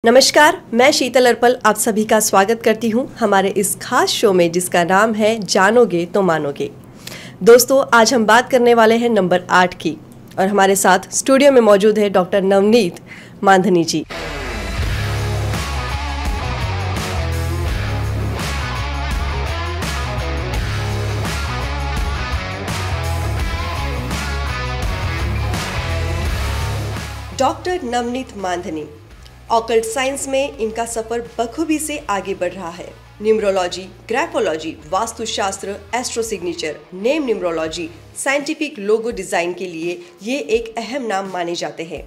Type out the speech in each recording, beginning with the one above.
नमस्कार, मैं शीतल अर्पल आप सभी का स्वागत करती हूं हमारे इस खास शो में जिसका नाम है जानोगे तो मानोगे। दोस्तों, आज हम बात करने वाले हैं नंबर 8 की और हमारे साथ स्टूडियो में मौजूद है doctor Navneet Mandhani ji. Doctor Navneet Mandhani occult science में इनका सफर बखूबी से आगे बढ़ रहा है। Numerology, graphology, vastushastra, astro signature, name numerology, scientific logo design के लिए ये एक अहम नाम माने जाते हैं।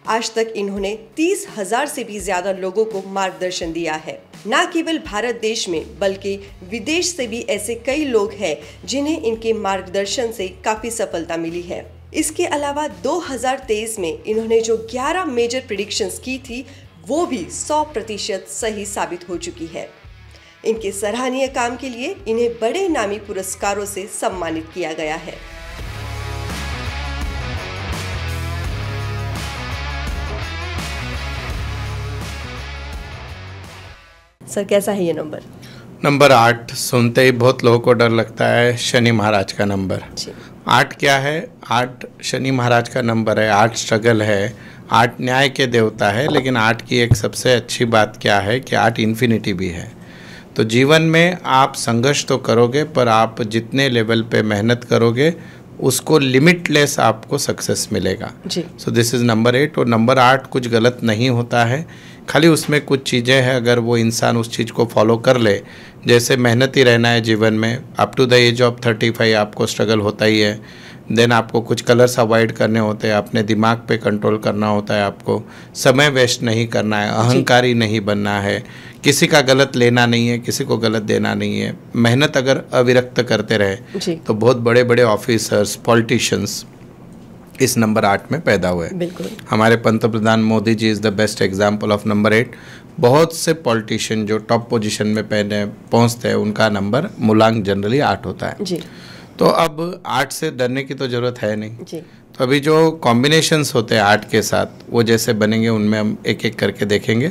आज तक इन्होंने 30,000 से भी ज्यादा लोगों को मार्गदर्शन दिया है। न केवल भारत देश में बल्कि विदेश से भी ऐसे कई लोग हैं जिन्हें इनके मार्गदर्शन से काफी सफलता मिली है। इसके अलावा 2023 में इन्होंने जो 11 मेजर प्रेडिक्शंस की थी वो भी 100% सही साबित हो चुकी है। इनके सराहनीय काम के लिए इन्हें बड़े नामी पुरस्कारों से सम्मानित किया गया है। सर, कैसा है ये नंबर? नंबर 8 सुनते ही बहुत लोगों को डर लगता है। शनि महाराज का नंबर 8 क्या है? 8 शनि महाराज का नंबर है। 8 स्ट्रगल है, 8 न्याय के देवता है। लेकिन 8 की एक सबसे अच्छी बात क्या है कि 8 इन्फिनिटी भी है। तो जीवन में आप संघर्ष तो करोगे, पर आप जितने लेवल पे मेहनत करोगे उसको लिमिटलेस आपको सक्सेस मिलेगा। So this is number 8। और नंबर 8 कुछ गलत नहीं होता है, खाली उसमें कुछ चीज़ें हैं, अगर वो इंसान उस चीज़ को फॉलो कर ले, जैसे मेहनती रहना है जीवन में। Up to the age of 35 आपको स्ट्रगल होता ही है। देन आपको कुछ कलर्स अवॉइड करने होते हैं, अपने दिमाग पे कंट्रोल करना होता है, आपको समय वेस्ट नहीं करना है, अहंकारी नहीं बनना है, किसी का गलत लेना नहीं है, किसी को गलत देना नहीं है। मेहनत अगर अविरक्त करते रहे तो बहुत बड़े बड़े ऑफिसर्स, पॉलिटिशियंस इस नंबर 8 में पैदा हुए। हमारे पंतप्रधान Modi ji is the best example of number 8। बहुत से पॉलिटिशियन जो टॉप पोजीशन में पहुंचते हैं उनका नंबर मूलांक जनरली 8 होता है। तो अब 8 से डरने की तो ज़रूरत है नहीं। तो अभी जो कॉम्बिनेशंस होते हैं 8 के साथ वो जैसे बनेंगे उनमें हम एक एक करके देखेंगे।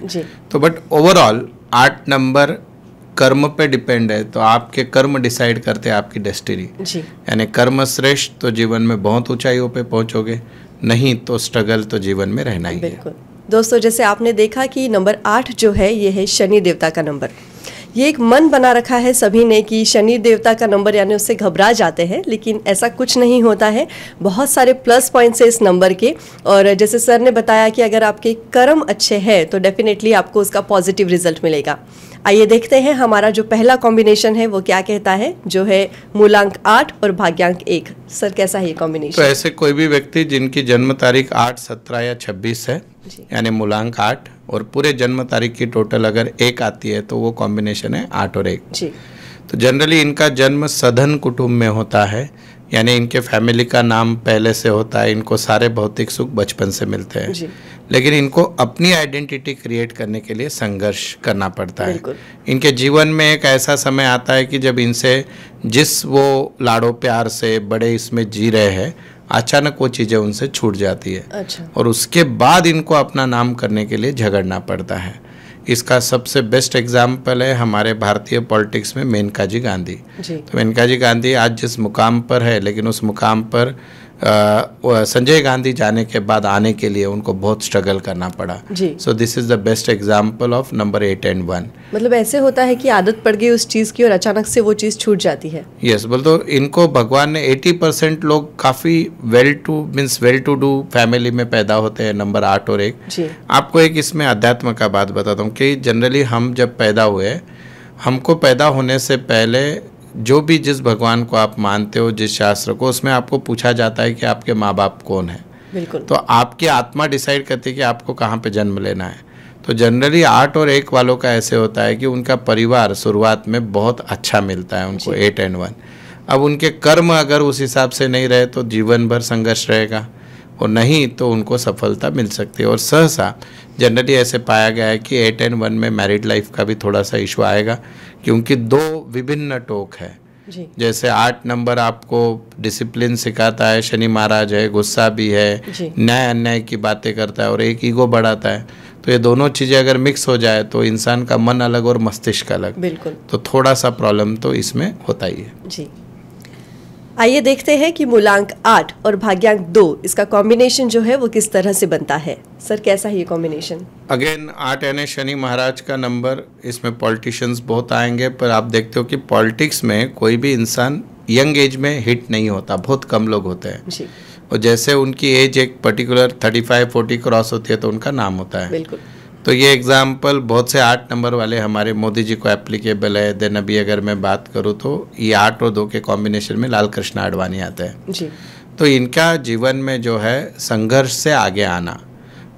तो बट ओवरऑल 8 नंबर कर्म पे डिपेंड है। तो आपके कर्म डिसाइड करते हैं आपकी डेस्टिनी। यानी कर्म श्रेष्ठ तो जीवन में बहुत ऊंचाइयों पे पहुंचोगे, नहीं तो स्ट्रगल तो जीवन में रहना ही है। दोस्तों, जैसे आपने देखा कि नंबर 8 जो है ये है शनि देवता का नंबर। ये एक मन बना रखा है सभी ने कि शनि देवता का नंबर यानी उससे घबरा जाते हैं, लेकिन ऐसा कुछ नहीं होता है। बहुत सारे प्लस पॉइंट्स है इस नंबर के। और जैसे सर ने बताया कि अगर आपके कर्म अच्छे हैं तो डेफिनेटली आपको उसका पॉजिटिव रिजल्ट मिलेगा। आइए देखते हैं हमारा जो पहला कॉम्बिनेशन है वो क्या कहता है, जो है मूलांक 8 और भाग्यांक 1। सर, कैसा है ये कॉम्बिनेशन? तो ऐसे कोई भी व्यक्ति जिनकी जन्म तारीख 8, 17 या 26 है, यानी मूलांक 8 और पूरे जन्म तारीख की टोटल अगर 1 आती है तो वो कॉम्बिनेशन है 8 और 1। तो जनरली इनका जन्म सधन कुटुंब में होता है, यानी इनके फैमिली का नाम पहले से होता है। इनको सारे भौतिक सुख बचपन से मिलते हैं, लेकिन इनको अपनी आइडेंटिटी क्रिएट करने के लिए संघर्ष करना पड़ता है। इनके जीवन में एक ऐसा समय आता है कि जब इनसे जिस वो लाड़ो प्यार से बड़े इसमें जी रहे हैं, अचानक वो चीज़ें उनसे छूट जाती है। और उसके बाद इनको अपना नाम करने के लिए झगड़ना पड़ता है। इसका सबसे बेस्ट एग्जाम्पल है हमारे भारतीय पॉलिटिक्स में मेनका जी गांधी। तो मेनका जी गांधी आज जिस मुकाम पर है, लेकिन उस मुकाम पर संजय गांधी जाने के बाद आने के लिए उनको बहुत स्ट्रगल करना पड़ा। So this is the best example of number 8 and 1। मतलब ऐसे होता है कि आदत पड़ गई उस चीज़ की और अचानक से वो चीज़ छूट जाती है। यस, बोल तो इनको भगवान ने 80% लोग काफ़ी वेल टू डू फैमिली में पैदा होते हैं नंबर 8 और 1। आपको एक इसमें अध्यात्म का बात बताता हूँ कि जनरली हम जब पैदा हुए, हमको पैदा होने से पहले जो भी जिस भगवान को आप मानते हो, जिस शास्त्र को, उसमें आपको पूछा जाता है कि आपके माँ बाप कौन है। तो आपकी आत्मा डिसाइड करती है कि आपको कहाँ पे जन्म लेना है। तो जनरली 8 और 1 वालों का ऐसे होता है कि उनका परिवार शुरुआत में बहुत अच्छा मिलता है उनको, 8 and 1। अब उनके कर्म अगर उस हिसाब से नहीं रहे तो जीवन भर संघर्ष रहेगा, और नहीं तो उनको सफलता मिल सकती है। और सहसा जनरली ऐसे पाया गया है कि 8 and 1 में मैरिड लाइफ का भी थोड़ा सा इशू आएगा, क्योंकि 2 विभिन्न टोक है। जैसे 8 नंबर आपको डिसिप्लिन सिखाता है, शनि महाराज है, गुस्सा भी है, न्याय अन्याय की बातें करता है, और एक ईगो बढ़ाता है। तो ये दोनों चीज़ें अगर मिक्स हो जाए तो इंसान का मन अलग और मस्तिष्क अलग, बिल्कुल, तो थोड़ा सा प्रॉब्लम तो इसमें होता ही है। जी। आइए देखते हैं कि मूलांक 8 और भाग्यांक 2 इसका कॉम्बिनेशन जो है वो किस तरह से बनता है। सर कैसा है ये कॉम्बिनेशन? अगेन 8 यानी शनि महाराज का नंबर, इसमें पॉलिटिशियंस बहुत आएंगे, पर आप देखते हो कि पॉलिटिक्स में कोई भी इंसान यंग एज में हिट नहीं होता, बहुत कम लोग होते हैं जी, और जैसे उनकी एज एक पर्टिकुलर 35-40 क्रॉस होती है तो उनका नाम होता है। बिल्कुल, तो ये एग्जाम्पल बहुत से 8 नंबर वाले हमारे मोदी जी को एप्लीकेबल है। देन अभी अगर मैं बात करूँ तो ये 8 और 2 के कॉम्बिनेशन में लाल कृष्ण आडवाणी आते हैं जी, तो इनका जीवन में जो है संघर्ष से आगे आना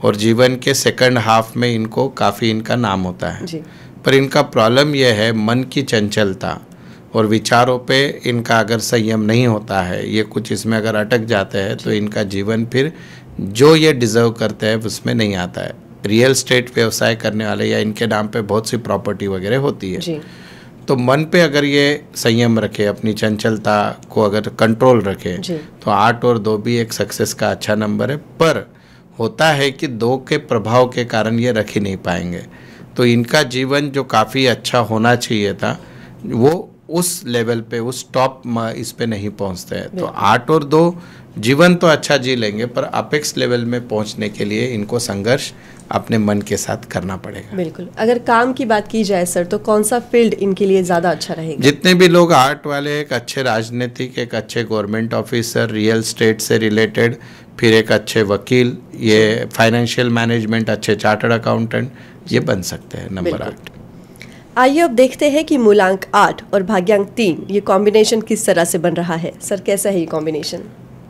और जीवन के सेकंड हाफ में इनको काफ़ी इनका नाम होता है जी, पर इनका प्रॉब्लम यह है मन की चंचलता और विचारों पे इनका अगर संयम नहीं होता है, ये कुछ इसमें अगर अटक जाते हैं तो इनका जीवन फिर जो ये डिज़र्व करते हैं उसमें नहीं आता है। रियल स्टेट व्यवसाय करने वाले या इनके नाम पे बहुत सी प्रॉपर्टी वगैरह होती है जी, तो मन पे अगर ये संयम रखे, अपनी चंचलता को अगर कंट्रोल रखे जी, तो 8 और 2 भी एक सक्सेस का अच्छा नंबर है। पर होता है कि 2 के प्रभाव के कारण ये रख ही नहीं पाएंगे तो इनका जीवन जो काफ़ी अच्छा होना चाहिए था वो उस लेवल पे, उस टॉप इस पे नहीं पहुंचते हैं। तो 8 और 2 जीवन तो अच्छा जी लेंगे पर अपेक्स लेवल में पहुंचने के लिए इनको संघर्ष अपने मन के साथ करना पड़ेगा। बिल्कुल। अगर काम की बात की जाए सर तो कौन सा फील्ड इनके लिए ज़्यादा अच्छा रहेगा? जितने भी लोग 8 वाले, एक अच्छे राजनीतिक, एक अच्छे गवर्नमेंट ऑफिसर, रियल स्टेट से रिलेटेड, फिर एक अच्छे वकील, ये फाइनेंशियल मैनेजमेंट, अच्छे चार्टर्ड अकाउंटेंट, ये बन सकते हैं नंबर 8। आइए अब देखते हैं कि मूलांक 8 और भाग्यांक 3 ये कॉम्बिनेशन किस तरह से बन रहा है। सर कैसा है ये कॉम्बिनेशन?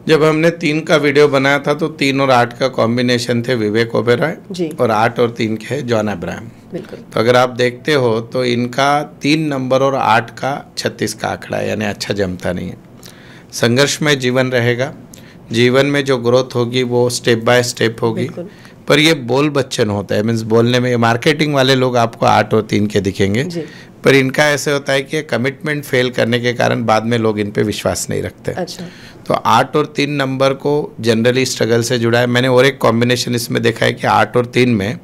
जब हमने 3 का वीडियो बनाया था तो 3 और 8 का कॉम्बिनेशन थे विवेक ओबेरॉय जी, और 8 और 3 के जॉन अब्राहम। बिल्कुल, तो अगर आप देखते हो तो इनका 3 नंबर और 8 का 36 का आंकड़ा है, यानी अच्छा जमता नहीं है। संघर्ष में जीवन रहेगा, जीवन में जो ग्रोथ होगी वो स्टेप बाय स्टेप होगी, बिल्कुल, पर ये बोल बच्चन होता है, मीन्स बोलने में मार्केटिंग वाले लोग आपको 8 और 3 के दिखेंगे जी, पर इनका ऐसे होता है कि कमिटमेंट फेल करने के कारण बाद में लोग इन पे विश्वास नहीं रखते। अच्छा, तो 8 और 3 नंबर को जनरली स्ट्रगल से जुड़ा है। मैंने और एक कॉम्बिनेशन इसमें देखा है कि 8 और 3 में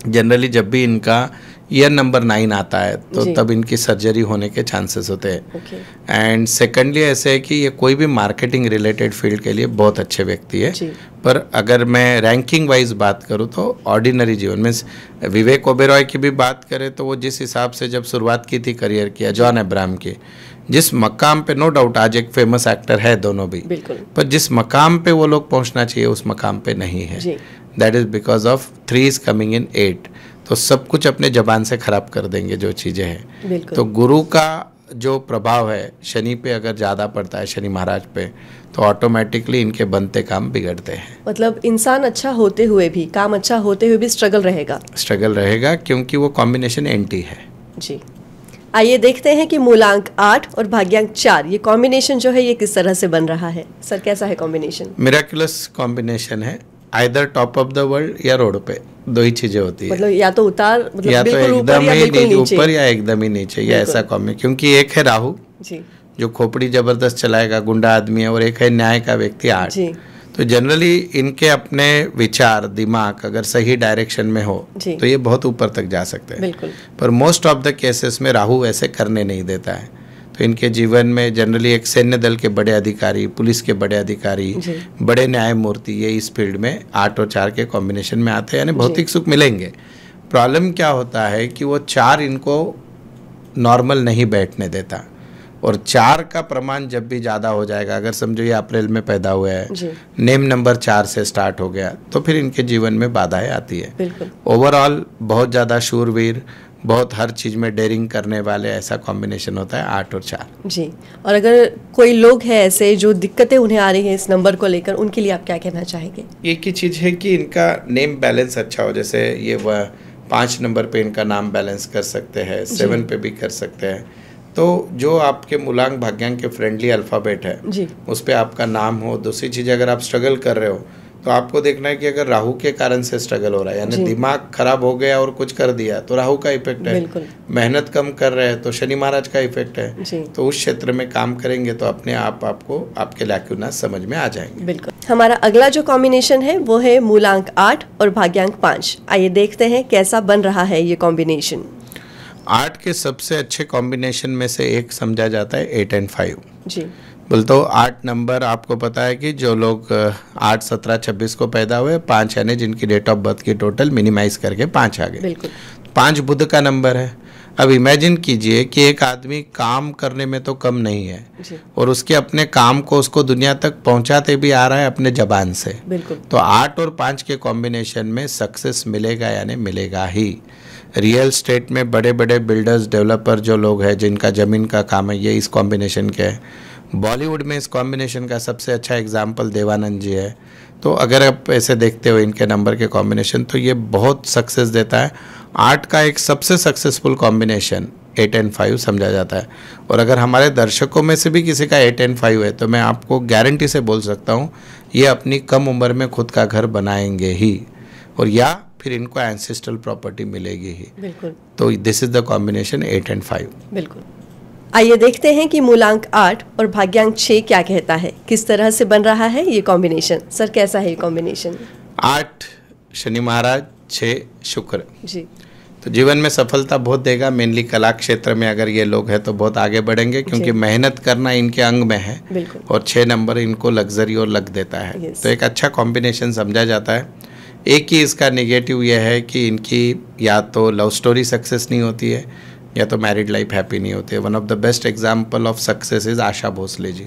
जनरली जब भी इनका ईयर नंबर 9 आता है तो जी, तब इनकी सर्जरी होने के चांसेस होते हैं। ओके, एंड सेकेंडली ऐसे है कि ये कोई भी मार्केटिंग रिलेटेड फील्ड के लिए बहुत अच्छे व्यक्ति है। जी, पर अगर मैं रैंकिंग वाइज बात करूँ तो ऑर्डिनरी जीवन मीन्स विवेक ओबेरॉय की भी बात करें तो वो जिस हिसाब से जब शुरुआत की थी करियर की, जॉन अब्राहम की, जिस मकाम पे, नो डाउट आज एक फेमस एक्टर है दोनों भी, बिल्कुल, पर जिस मकाम पे वो लोग पहुंचना चाहिए उस मकाम पे नहीं है। जी, that is because of 3 is coming in 8। तो सब कुछ अपने जबान से खराब कर देंगे जो चीज़ें हैं। बिल्कुल, तो गुरु का जो प्रभाव है शनि पे अगर ज़्यादा पड़ता है, शनि महाराज पे, तो ऑटोमेटिकली इनके बनते काम बिगड़ते हैं। मतलब इंसान अच्छा होते हुए भी, काम अच्छा होते हुए भी स्ट्रगल रहेगा। स्ट्रगल रहेगा क्योंकि वो कॉम्बिनेशन एंटी है। जी, आइए देखते हैं कि मूलांक 8 और भाग्यांक 4 ये कॉम्बिनेशन जो है ये किस तरह से बन रहा है। सर कैसा है कॉम्बिनेशन? मिराकुलस कॉम्बिनेशन है, either top of the world या रोड पे, 2 ही चीजें होती है। मतलब या तो उतार, मतलब या तो बिल्कुल ऊपर एकदम या ही बिल्कुल नीचे। ऊपर या एकदम ही नीचे, या ऐसा कॉम्बिनेशन। क्योंकि एक है राहु जी, जो खोपड़ी जबरदस्त चलाएगा, गुंडा आदमी है, और एक है न्याय का व्यक्ति 8। जी, तो जनरली इनके अपने विचार, दिमाग अगर सही डायरेक्शन में हो जी, तो ये बहुत ऊपर तक जा सकते हैं। बिल्कुल, पर मोस्ट ऑफ द केसेस में राहु ऐसे करने नहीं देता है। तो इनके जीवन में जनरली एक सैन्य दल के बड़े अधिकारी, पुलिस के बड़े अधिकारी, जी, बड़े न्यायमूर्ति, ये इस फील्ड में 8 और 4 के कॉम्बिनेशन में आते हैं, यानी भौतिक सुख मिलेंगे। प्रॉब्लम क्या होता है कि वो 4 इनको नॉर्मल नहीं बैठने देता, और 4 का प्रमाण जब भी ज़्यादा हो जाएगा, अगर समझो ये अप्रैल में पैदा हुआ है, जी, नेम नंबर 4 से स्टार्ट हो गया, तो फिर इनके जीवन में बाधाएं आती है। बिल्कुल, ओवरऑल बहुत ज़्यादा शूरवीर, बहुत हर चीज़ में डेयरिंग करने वाले, ऐसा कॉम्बिनेशन होता है 8 और 4। जी। और अगर कोई लोग हैं ऐसे जो दिक्कतें उन्हें आ रही हैं इस नंबर को लेकर, उनके लिए आप क्या कहना चाहेंगे? एक ही चीज़ है कि इनका नेम बैलेंस अच्छा हो, जैसे ये वह 5 नंबर पे इनका नाम बैलेंस कर सकते हैं, 7 पे भी कर सकते हैं। तो जो आपके मूलांक भाग्यांक के फ्रेंडली अल्फ़ाबेट है जी, उस पर आपका नाम हो। दूसरी चीज़, अगर आप स्ट्रगल कर रहे हो तो आपको देखना है कि अगर राहु के कारण से स्ट्रगल हो रहा है, यानी दिमाग खराब हो गया और कुछ कर दिया तो राहु का इफेक्ट है। मेहनत कम कर रहे हैं तो शनि महाराज का इफेक्ट है। तो उस क्षेत्र में काम करेंगे तो अपने आप आपको आपके लैक्यूना समझ में आ जाएंगे। बिल्कुल। हमारा अगला जो कॉम्बिनेशन है वो है मूलांक 8 और भाग्यांक 5। आइए देखते हैं कैसा बन रहा है ये कॉम्बिनेशन। 8 के सबसे अच्छे कॉम्बिनेशन में से एक समझा जाता है 8 and 5 जी। बोलते हो 8 नंबर, आपको पता है कि जो लोग 8, 17, 26 को पैदा हुए, 5 यानी जिनकी डेट ऑफ बर्थ की टोटल मिनिमाइज करके 5 आ गए। बिल्कुल। 5 बुध का नंबर है। अब इमेजिन कीजिए कि एक आदमी काम करने में तो कम नहीं है और उसके अपने काम को उसको दुनिया तक पहुंचाते भी आ रहा है अपने जबान से। बिल्कुल। तो 8 और 5 के कॉम्बिनेशन में सक्सेस मिलेगा यानी मिलेगा ही। रियल स्टेट में बड़े बड़े बिल्डर्स, डेवलपर जो लोग हैं जिनका ज़मीन का काम है, ये इस कॉम्बिनेशन के हैं। बॉलीवुड में इस कॉम्बिनेशन का सबसे अच्छा एग्जाम्पल देवानंद जी है। तो अगर आप ऐसे देखते हो इनके नंबर के कॉम्बिनेशन तो ये बहुत सक्सेस देता है। 8 का एक सबसे सक्सेसफुल कॉम्बिनेशन 8 and 5 समझा जाता है। और अगर हमारे दर्शकों में से भी किसी का 8 and 5 है तो मैं आपको गारंटी से बोल सकता हूँ ये अपनी कम उम्र में खुद का घर बनाएंगे ही, और या फिर इनको एंसेस्ट्रल प्रॉपर्टी मिलेगी ही। बिल्कुल। तो this is the combination 8 and 5। बिल्कुल। आइए देखते हैं कि मूलांक 8 और भाग्यांक 6 क्या कहता है, किस तरह से बन रहा है ये कॉम्बिनेशन। सर कैसा है ये कॉम्बिनेशन? 8 शनि महाराज, 6 शुक्र जी। तो जीवन में सफलता बहुत देगा। मेनली कला क्षेत्र में अगर ये लोग हैं तो बहुत आगे बढ़ेंगे, क्योंकि मेहनत करना इनके अंग में है। बिल्कुल। और 6 नंबर इनको लग्जरी और लग देता है। तो एक अच्छा कॉम्बिनेशन समझा जाता है। एक ही इसका नेगेटिव ये है कि इनकी या तो लव स्टोरी सक्सेस नहीं होती है या तो मैरिड लाइफ हैप्पी नहीं होती है। One of the best example of success is Asha Bhosle ji.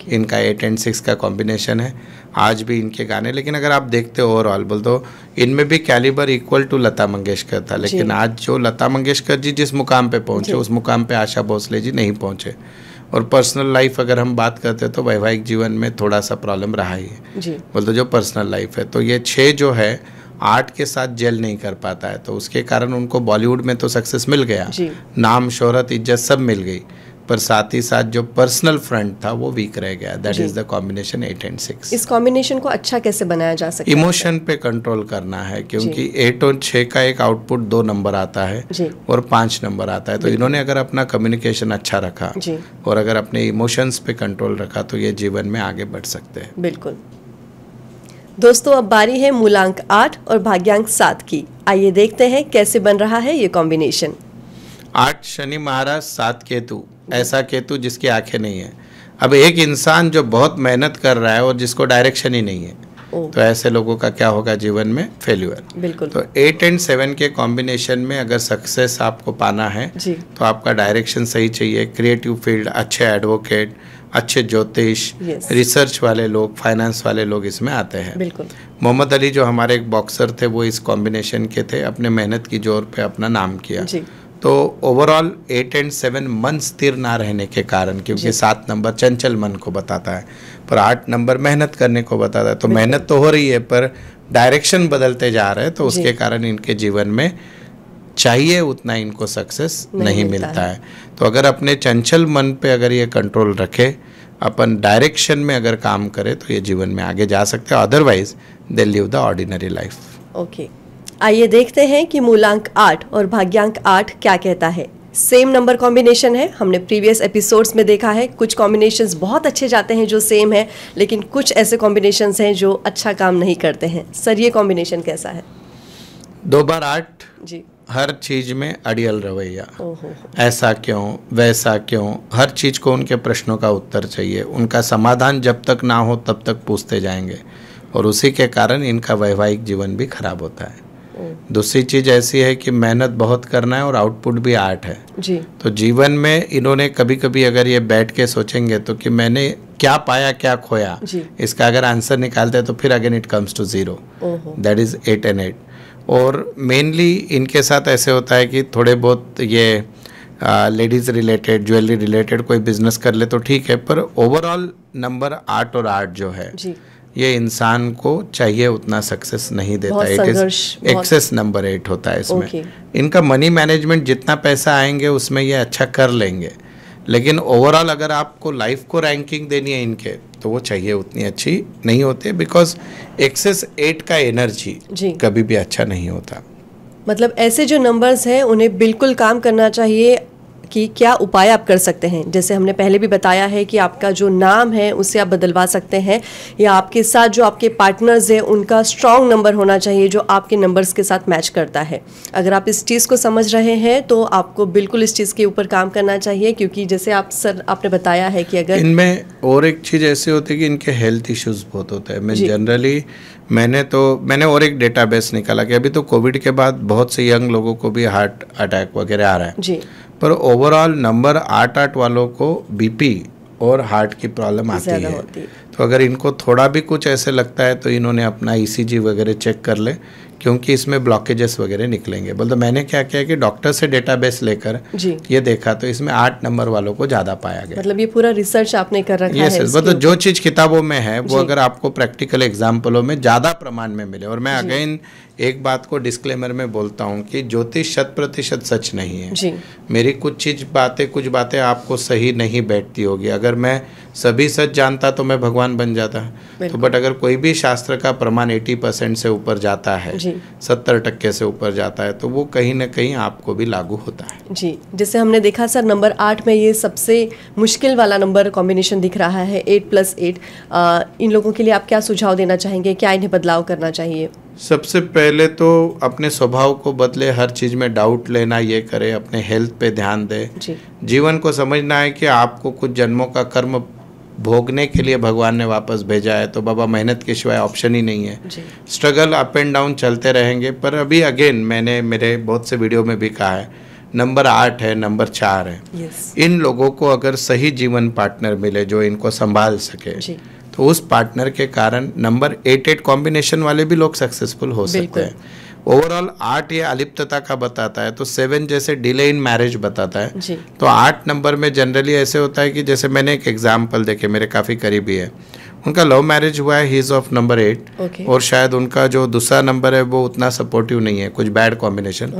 इनका 8 and 6 का कॉम्बिनेशन है। आज भी इनके गाने, लेकिन अगर आप देखते हो ओवरऑल बोल तो इनमें भी calibre equal to Lata Mangeshkar था, लेकिन आज जो लता मंगेशकर जी जिस मुकाम पे पहुंचे उस मुकाम पे आशा भोसले जी नहीं पहुंचे। और पर्सनल लाइफ अगर हम बात करते हैं तो वैवाहिक जीवन में थोड़ा सा प्रॉब्लम रहा ही है। बोलते जो पर्सनल लाइफ है तो ये 6 जो है 8 के साथ जेल नहीं कर पाता है, तो उसके कारण उनको बॉलीवुड में तो सक्सेस मिल गया, नाम, शोहरत, इज्जत सब मिल गई, पर साथ ही साथ जो पर्सनल फ्रंट था वो वीक रह गया। That is the combination 8 and 6। इस कॉम्बिनेशन को अच्छा कैसे बनाया जा सकता है? इमोशन पे कंट्रोल करना है, क्योंकि 8 और 6 का एक आउटपुट 2 नंबर आता है और 5 नंबर आता है। तो इन्होंने अगर अपना कम्युनिकेशन अच्छा रखा और अगर अपने इमोशंस पे कंट्रोल रखा तो ये जीवन में आगे बढ़ सकते हैं। बिल्कुल। दोस्तों अब बारी है मूलांक 8 और भाग्यांक 7 की। आइए देखते हैं कैसे बन रहा है ये कॉम्बिनेशन। 8 शनि महाराज, 7 केतु। ऐसा केतु जिसकी आंखें नहीं है। अब एक इंसान जो बहुत मेहनत कर रहा है और जिसको डायरेक्शन ही नहीं है, तो ऐसे लोगों का क्या होगा जीवन में? फेल्यूर। बिल्कुल। तो 8 and 7 के कॉम्बिनेशन में अगर सक्सेस आपको पाना है तो आपका डायरेक्शन सही चाहिए। क्रिएटिव फील्ड, अच्छे एडवोकेट, अच्छे ज्योतिष, रिसर्च वाले लोग, फाइनेंस वाले लोग इसमें आते हैं। बिल्कुल। मोहम्मद अली जो हमारे एक बॉक्सर थे वो इस कॉम्बिनेशन के थे, अपने मेहनत की जोर पे अपना नाम किया। तो ओवरऑल 8 and 7 मन स्थिर ना रहने के कारण, क्योंकि 7 नंबर चंचल मन को बताता है पर 8 नंबर मेहनत करने को बताता है। तो मेहनत तो हो रही है पर डायरेक्शन बदलते जा रहे हैं, तो उसके कारण इनके जीवन में चाहिए उतना इनको सक्सेस नहीं मिलता है। तो अगर अपने चंचल मन पे अगर ये कंट्रोल रखे, अपन डायरेक्शन में अगर काम करे तो ये जीवन में आगे जा सकते हैं। Otherwise they live the ordinary life. Okay, आइए देखते हैं कि मूलांक 8 और भाग्यांक 8 क्या कहता है। सेम नंबर कॉम्बिनेशन है, हमने प्रीवियस एपिसोड्स में देखा है। कुछ कॉम्बिनेशंस बहुत अच्छे जाते हैं जो सेम है, लेकिन कुछ ऐसे कॉम्बिनेशंस हैं जो अच्छा काम नहीं करते हैं। सर ये कॉम्बिनेशन कैसा है? 2 बार 8 जी। हर चीज में अड़ियल रवैया, ऐसा क्यों, वैसा क्यों, हर चीज को उनके प्रश्नों का उत्तर चाहिए। उनका समाधान जब तक ना हो तब तक पूछते जाएंगे और उसी के कारण इनका वैवाहिक जीवन भी खराब होता है। दूसरी चीज ऐसी है कि मेहनत बहुत करना है और आउटपुट भी 8 है जी। तो जीवन में इन्होंने कभी कभी अगर ये बैठ के सोचेंगे तो कि मैंने क्या पाया क्या खोया, इसका अगर आंसर निकालते हैं तो फिर again it comes to 0। That is 8 and 8। और मेनली इनके साथ ऐसे होता है कि थोड़े बहुत ये लेडीज़ रिलेटेड, ज्वेलरी रिलेटेड कोई बिजनेस कर ले तो ठीक है, पर ओवरऑल नंबर 8 और 8 जो है ये इंसान को चाहिए उतना सक्सेस नहीं देता है। इट इज एक्सेस नंबर 8 होता है इसमें। इनका मनी मैनेजमेंट, जितना पैसा आएंगे उसमें ये अच्छा कर लेंगे, लेकिन ओवरऑल अगर आपको लाइफ को रैंकिंग देनी है इनके, तो वो चाहिए उतनी अच्छी नहीं होती, बिकॉज एक्सेस 8 का एनर्जी कभी भी अच्छा नहीं होता। मतलब ऐसे जो नंबर्स हैं उन्हें बिल्कुल काम करना चाहिए कि क्या उपाय आप कर सकते हैं। जैसे हमने पहले भी बताया है कि आपका जो नाम है उसे आप बदलवा सकते हैं, या आपके साथ जो आपके पार्टनर्स हैं उनका स्ट्रॉन्ग नंबर होना चाहिए जो आपके नंबर्स के साथ मैच करता है। अगर आप इस चीज़ को समझ रहे हैं तो आपको बिल्कुल इस चीज़ के ऊपर काम करना चाहिए, क्योंकि जैसे आपने बताया है कि अगर इनमें और एक चीज़ ऐसी होती है कि इनके हेल्थ इश्यूज बहुत होते हैं। मैं जनरली मैंने और एक डेटाबेस निकाला कि अभी तो कोविड के बाद बहुत से यंग लोगों को भी हार्ट अटैक वगैरह आ रहा है जी, पर ओवरऑल नंबर 8 वालों को बीपी और हार्ट की प्रॉब्लम आती है। तो अगर इनको थोड़ा भी कुछ ऐसे लगता है तो इन्होंने अपना ईसीजी वगैरह चेक कर ले, क्योंकि इसमें ब्लॉकेजेस वगैरह निकलेंगे। बोलते मैंने क्या किया कि डॉक्टर से डेटाबेस लेकर ये देखा तो इसमें 8 नंबर वालों को ज़्यादा पाया गया। मतलब ये पूरा रिसर्च आपने कर रखा है। मतलब जो चीज़ किताबों में है वो अगर आपको प्रैक्टिकल एग्जाम्पलों में ज़्यादा प्रमाण में मिले। और मैं अगेन एक बात को डिस्क्लेमर में बोलता हूँ कि ज्योतिष 100% सच नहीं है जी। मेरी कुछ बातें आपको सही नहीं बैठती होगी। अगर मैं सभी सच जानता तो मैं भगवान बन जाता। तो बट अगर कोई भी शास्त्र का प्रमाण 80% से ऊपर जाता है, 70% से ऊपर जाता है, तो वो कहीं ना कहीं आपको भी लागू होता है जी। जैसे हमने देखा सर, नंबर 8 में ये सबसे मुश्किल वाला नंबर कॉम्बिनेशन दिख रहा है, 8+8। इन लोगों के लिए आप क्या सुझाव देना चाहेंगे, क्या इन्हें बदलाव करना चाहिए? सबसे पहले तो अपने स्वभाव को बदले, हर चीज़ में डाउट लेना ये करे, अपने हेल्थ पे ध्यान दे। जीवन को समझना है कि आपको कुछ जन्मों का कर्म भोगने के लिए भगवान ने वापस भेजा है, तो बाबा मेहनत के सिवाय ऑप्शन ही नहीं है। स्ट्रगल अप एंड डाउन चलते रहेंगे। पर अभी अगेन मैंने मेरे बहुत से वीडियो में भी कहा है, नंबर 8 है, नंबर 4 है, इन लोगों को अगर सही जीवन पार्टनर मिले जो इनको संभाल सके, तो उस पार्टनर के कारण नंबर 8 कॉम्बिनेशन वाले भी लोग सक्सेसफुल हो सकते हैं। ओवरऑल 8 ये अलिप्तता का बताता है, तो 7 जैसे डिले इन मैरिज बताता है। तो 8 नंबर में जनरली ऐसे होता है कि जैसे मैंने एक एग्जाम्पल देखे, मेरे काफ़ी करीबी है, उनका लव मैरिज हुआ है, ही इज़ ऑफ नंबर 8 और शायद उनका जो दूसरा नंबर है वो उतना सपोर्टिव नहीं है, कुछ बैड कॉम्बिनेशन।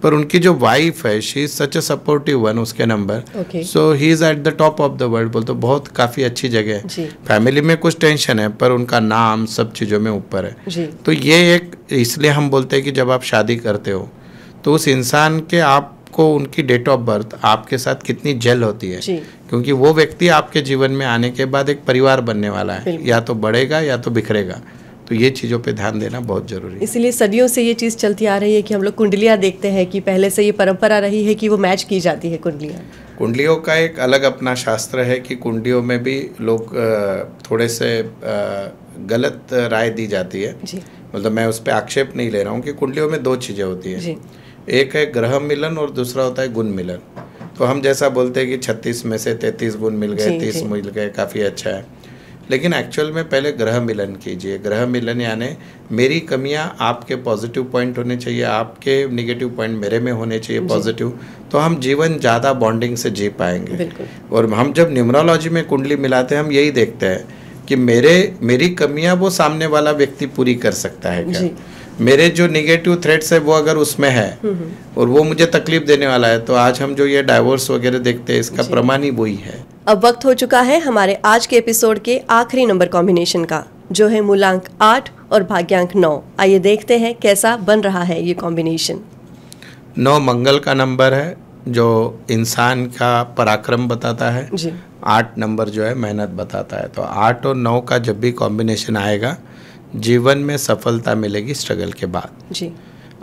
पर उनकी जो वाइफ है, she is such a supportive one, उसके number, so he is at the top of the world. बोलते बहुत काफ़ी अच्छी जगह है। फैमिली में कुछ टेंशन है पर उनका नाम सब चीज़ों में ऊपर है। तो ये एक, इसलिए हम बोलते हैं कि जब आप शादी करते हो तो उस इंसान के आपको उनकी डेट ऑफ बर्थ आपके साथ कितनी जेल होती है, क्योंकि वो व्यक्ति आपके जीवन में आने के बाद एक परिवार बनने वाला है, या तो बढ़ेगा या तो बिखरेगा। तो ये चीज़ों पे ध्यान देना बहुत जरूरी है। इसलिए सदियों से ये चीज़ चलती आ रही है कि हम लोग कुंडलियाँ देखते हैं, कि पहले से ये परंपरा रही है कि वो मैच की जाती है कुंडलियाँ। कुंडलियों का एक अलग अपना शास्त्र है कि कुंडलियों में भी लोग थोड़े से गलत राय दी जाती है। मतलब मैं उस पर आक्षेप नहीं ले रहा हूँ कि कुंडलियों में 2 चीज़ें होती हैं, एक है ग्रह मिलन और दूसरा होता है गुण मिलन। तो हम जैसा बोलते हैं कि 36 में से 33 गुण मिल गए, 30 मिल गए, काफ़ी अच्छा है, लेकिन एक्चुअल में पहले ग्रह मिलन कीजिए। ग्रह मिलन यानी मेरी कमियां आपके पॉजिटिव पॉइंट होने चाहिए, आपके नेगेटिव पॉइंट मेरे में होने चाहिए पॉजिटिव, तो हम जीवन ज़्यादा बॉन्डिंग से जी पाएंगे। और हम जब न्यूमरोलॉजी में कुंडली मिलाते हैं, हम यही देखते हैं कि मेरी कमियां वो सामने वाला व्यक्ति पूरी कर सकता है क्या, मेरे जो नेगेटिव थ्रेट्स है वो अगर उसमें है और वो मुझे तकलीफ देने वाला है, तो आज हम जो ये डाइवोर्स वगैरह देखते हैं इसका प्रमाण ही वही है। अब वक्त हो चुका है हमारे आज के एपिसोड के आखिरी नंबर कॉम्बिनेशन का, जो है मूलांक 8 और भाग्यांक 9। आइए देखते हैं कैसा बन रहा है ये कॉम्बिनेशन। 9 मंगल का नंबर है जो इंसान का पराक्रम बताता है। 8 नंबर जो है मेहनत बताता है। तो 8 और 9 का जब भी कॉम्बिनेशन आएगा, जीवन में सफलता मिलेगी स्ट्रगल के बाद।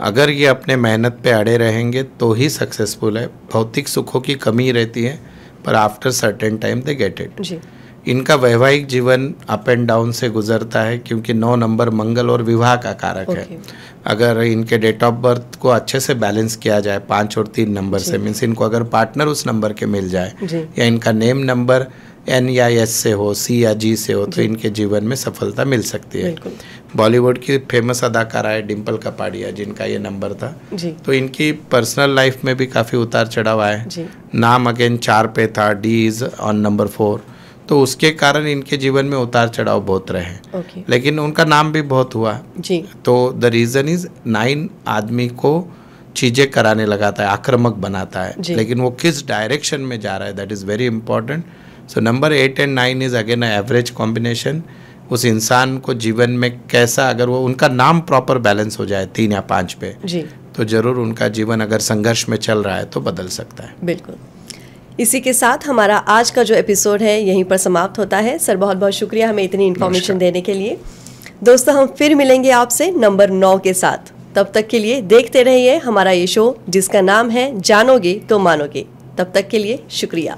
अगर ये अपने मेहनत पे अड़े रहेंगे तो ही सक्सेसफुल है। भौतिक सुखों की कमी रहती है पर after certain time they get it. इनका वैवाहिक जीवन अप एंड डाउन से गुजरता है, क्योंकि 9 नंबर मंगल और विवाह का कारक है। अगर इनके डेट ऑफ बर्थ को अच्छे से बैलेंस किया जाए 5 और 3 नंबर से, मीन्स इनको अगर पार्टनर उस नंबर के मिल जाए, या इनका नेम नंबर N या S से हो, C या G से हो, तो इनके जीवन में सफलता मिल सकती है। बॉलीवुड की फेमस अदाकारा है डिम्पल कपाड़िया, जिनका ये नंबर था। तो इनकी पर्सनल लाइफ में भी काफ़ी उतार चढ़ाव आए। नाम अगेन 4 पे था, D इज ऑन नंबर 4, तो उसके कारण इनके जीवन में उतार चढ़ाव बहुत रहे। लेकिन उनका नाम भी बहुत हुआ। तो द रीज़न इज 9 आदमी को चीज़ें कराने लगाता है, आक्रामक बनाता है, जी। लेकिन वो किस डायरेक्शन में जा रहा है, that is very important. So number 8 and 9 is again average combination. उस इंसान को जीवन में कैसा, अगर वो उनका नाम प्रॉपर बैलेंस हो जाए 3 या 5 पे, जी तो ज़रूर उनका जीवन अगर संघर्ष में चल रहा है तो बदल सकता है। बिल्कुल। इसी के साथ हमारा आज का जो एपिसोड है यहीं पर समाप्त होता है। सर बहुत बहुत शुक्रिया हमें इतनी इन्फॉर्मेशन देने के लिए। दोस्तों हम फिर मिलेंगे आपसे नंबर 9 के साथ। तब तक के लिए देखते रहिए हमारा ये शो जिसका नाम है जानोगे तो मानोगे। तब तक के लिए शुक्रिया।